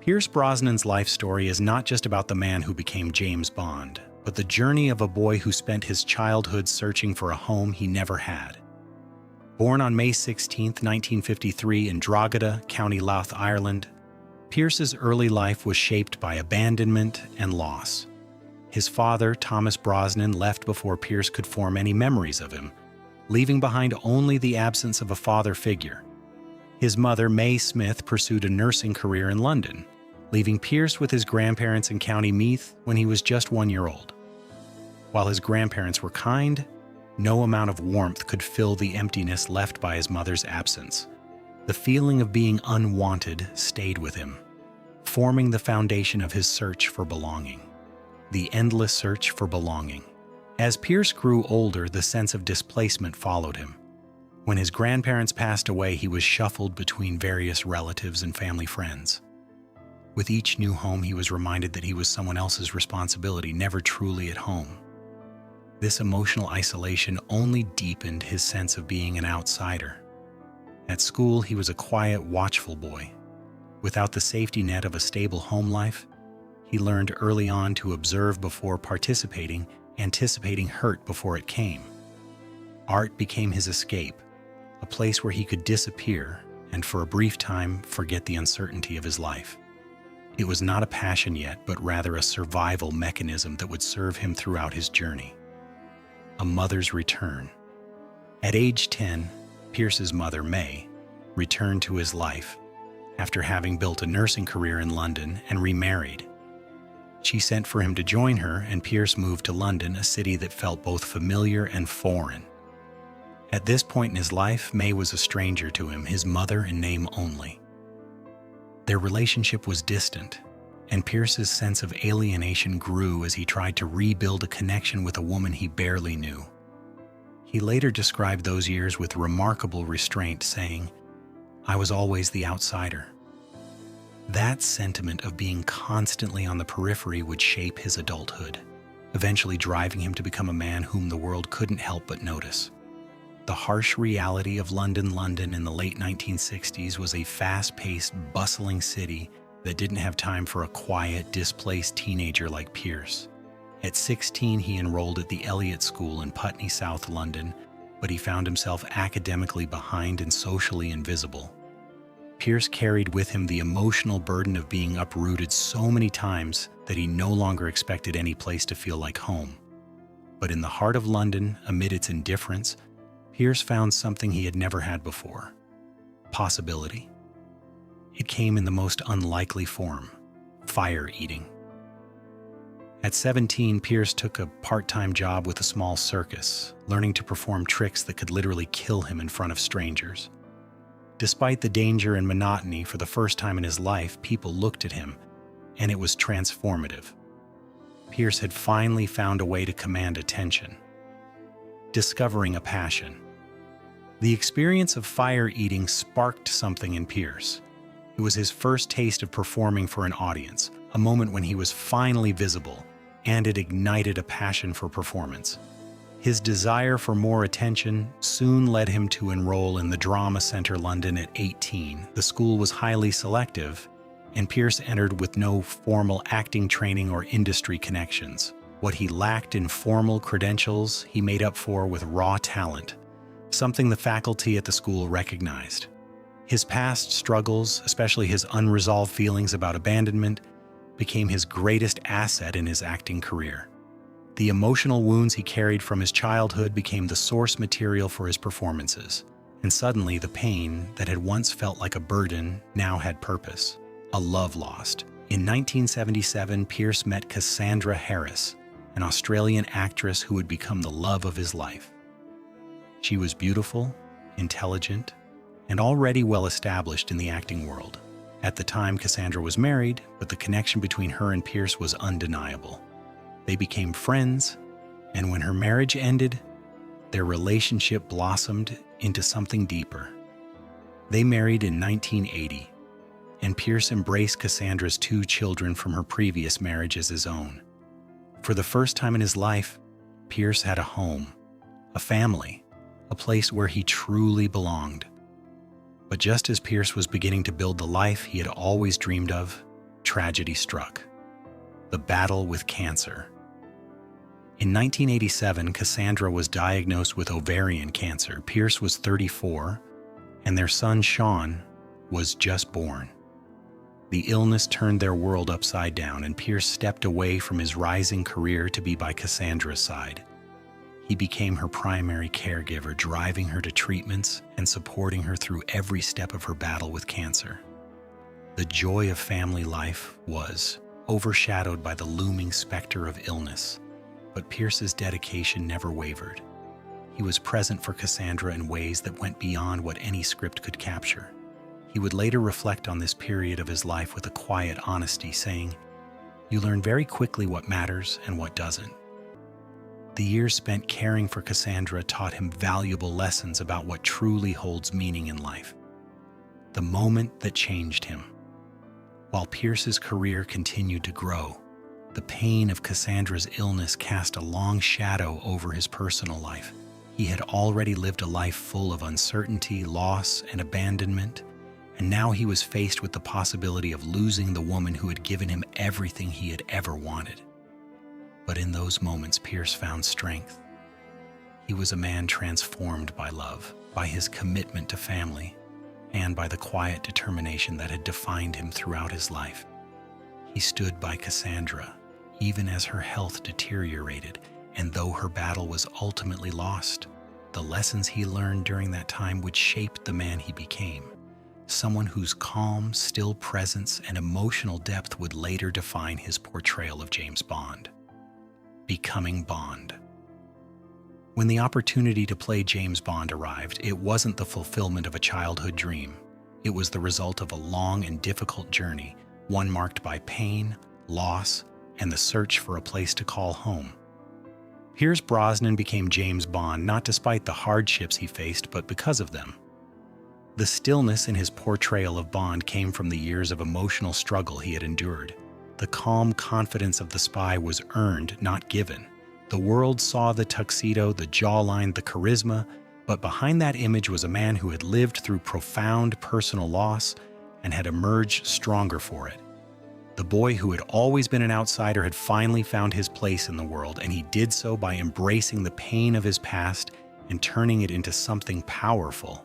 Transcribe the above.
Pierce Brosnan's life story is not just about the man who became James Bond, but the journey of a boy who spent his childhood searching for a home he never had. Born on May 16, 1953 in Drogheda, County Louth, Ireland, Pierce's early life was shaped by abandonment and loss. His father, Thomas Brosnan, left before Pierce could form any memories of him, leaving behind only the absence of a father figure. His mother, May Smith, pursued a nursing career in London, leaving Pierce with his grandparents in County Meath when he was just 1 year old. While his grandparents were kind, no amount of warmth could fill the emptiness left by his mother's absence. The feeling of being unwanted stayed with him, forming the foundation of his search for belonging. The endless search for belonging. As Pierce grew older, the sense of displacement followed him. When his grandparents passed away, he was shuffled between various relatives and family friends. With each new home, he was reminded that he was someone else's responsibility, never truly at home. This emotional isolation only deepened his sense of being an outsider. At school, he was a quiet, watchful boy. Without the safety net of a stable home life, he learned early on to observe before participating, anticipating hurt before it came. Art became his escape, a place where he could disappear and for a brief time forget the uncertainty of his life. It was not a passion yet, but rather a survival mechanism that would serve him throughout his journey. A mother's return. At age 10, Pierce's mother, May, returned to his life after having built a nursing career in London and remarried. She sent for him to join her, and Pierce moved to London, a city that felt both familiar and foreign. At this point in his life, May was a stranger to him, his mother in name only. Their relationship was distant, and Pierce's sense of alienation grew as he tried to rebuild a connection with a woman he barely knew. He later described those years with remarkable restraint, saying, "I was always the outsider." That sentiment of being constantly on the periphery would shape his adulthood, eventually driving him to become a man whom the world couldn't help but notice. The harsh reality of London in the late 1960s was a fast-paced, bustling city that didn't have time for a quiet, displaced teenager like Pierce. At 16, he enrolled at the Elliott School in Putney, South London, but he found himself academically behind and socially invisible. Pierce carried with him the emotional burden of being uprooted so many times that he no longer expected any place to feel like home. But in the heart of London, amid its indifference, Pierce found something he had never had before: possibility. It came in the most unlikely form: fire eating. At 17, Pierce took a part-time job with a small circus, learning to perform tricks that could literally kill him in front of strangers. Despite the danger and monotony, for the first time in his life, people looked at him, and it was transformative. Pierce had finally found a way to command attention. Discovering a passion. The experience of fire eating sparked something in Pierce. It was his first taste of performing for an audience, a moment when he was finally visible, and it ignited a passion for performance. His desire for more attention soon led him to enroll in the Drama Centre London at 18. The school was highly selective, and Pierce entered with no formal acting training or industry connections. What he lacked in formal credentials, he made up for with raw talent, something the faculty at the school recognized. His past struggles, especially his unresolved feelings about abandonment, became his greatest asset in his acting career. The emotional wounds he carried from his childhood became the source material for his performances, and suddenly the pain that had once felt like a burden now had purpose, a love lost. In 1977, Pierce met Cassandra Harris, an Australian actress who would become the love of his life. She was beautiful, intelligent, and already well established in the acting world. At the time, Cassandra was married, but the connection between her and Pierce was undeniable. They became friends, and when her marriage ended, their relationship blossomed into something deeper. They married in 1980, and Pierce embraced Cassandra's 2 children from her previous marriage as his own. For the first time in his life, Pierce had a home, a family, a place where he truly belonged. But just as Pierce was beginning to build the life he had always dreamed of, tragedy struck: the battle with cancer. In 1987, Cassandra was diagnosed with ovarian cancer. Pierce was 34, and their son, Sean, was just born. The illness turned their world upside down, and Pierce stepped away from his rising career to be by Cassandra's side. He became her primary caregiver, driving her to treatments and supporting her through every step of her battle with cancer. The joy of family life was overshadowed by the looming specter of illness, but Pierce's dedication never wavered. He was present for Cassandra in ways that went beyond what any script could capture. He would later reflect on this period of his life with a quiet honesty, saying, "You learn very quickly what matters and what doesn't." The years spent caring for Cassandra taught him valuable lessons about what truly holds meaning in life. The moment that changed him. While Pierce's career continued to grow, the pain of Cassandra's illness cast a long shadow over his personal life. He had already lived a life full of uncertainty, loss, and abandonment, and now he was faced with the possibility of losing the woman who had given him everything he had ever wanted. But in those moments, Pierce found strength. He was a man transformed by love, by his commitment to family, and by the quiet determination that had defined him throughout his life. He stood by Cassandra, even as her health deteriorated, and though her battle was ultimately lost, the lessons he learned during that time would shape the man he became, someone whose calm, still presence and emotional depth would later define his portrayal of James Bond. Becoming Bond. When the opportunity to play James Bond arrived, it wasn't the fulfillment of a childhood dream. It was the result of a long and difficult journey, one marked by pain, loss, and the search for a place to call home. Pierce Brosnan became James Bond not despite the hardships he faced, but because of them. The stillness in his portrayal of Bond came from the years of emotional struggle he had endured. The calm confidence of the spy was earned, not given. The world saw the tuxedo, the jawline, the charisma, but behind that image was a man who had lived through profound personal loss and had emerged stronger for it. The boy who had always been an outsider had finally found his place in the world, and he did so by embracing the pain of his past and turning it into something powerful.